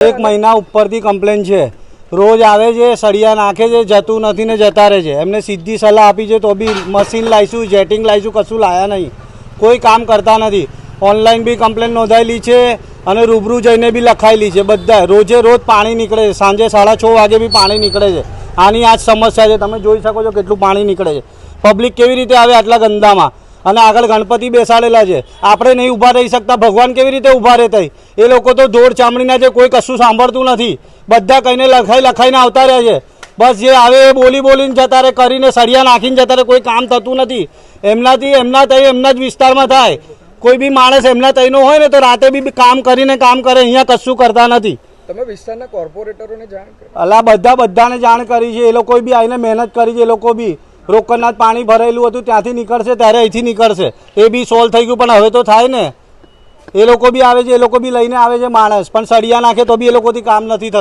1 મહિના ઉપરથી કમ્પ્લેન છે, રોજ આવે છે, સળિયા નાખે છે, જતું નથી ને જતા રહે છે। એમને સીધી સલાહ આપી છે તો બી મશીન લાવીશું, જેટિંગ લાવીશું, કશું લાયા નહીં, કોઈ કામ કરતા નથી। ઓનલાઈન બી કમ્પ્લેન નોંધાયેલી છે અને રૂબરૂ જઈને બી લખાયેલી છે। બધા રોજે રોજ પાણી નીકળે છે, સાંજે 6:30 વાગે બી પાણી નીકળે છે। આની આ જ સમસ્યા છે, તમે જોઈ શકો છો કેટલું પાણી નીકળે છે। પબ્લિક કેવી રીતે આવે આટલા ગંદામાં? અને આગળ ગણપતિ બેસાડેલા છે, આપણે નહીં ઊભા રહી શકતા, ભગવાન કેવી રીતે ઊભા રહેતા? એ લોકો તો ધોળ ચામડીના છે, કોઈ કશું સાંભળતું નથી, બધા કઈને લખાઈને આવતા રહે છે। બસ જે આવે એ બોલીને જતા રહે, કરીને સળિયા નાખીને જતા રહે, કોઈ કામ થતું નથી। એમનાથી એમના તઈ એમના જ વિસ્તારમાં થાય, કોઈ બી માણસ એમના તઈનો હોય ને તો રાતે બી કામ કરીને કામ કરે, અહીંયા કશું કરતા નથી। તમે વિસ્તારના કોર્પોરેટરોને જાણ કરી? અલા બધાને જાણ કરી છે, એ લોકો બી આવીને મહેનત કરી છે। એ લોકો બી રોકડનાથ પાણી ભરેલું હતું ત્યાંથી નીકળશે ત્યારે અહીંથી નીકળશે, એ બી સોલ્વ થઈ ગયું, પણ હવે તો થાય ને। એ લોકો બી આવે છે, એ લોકો બી લઈને આવે છે માણસ, પણ સળિયા નાખે તો બી એ લોકોથી કામ નથી થતું।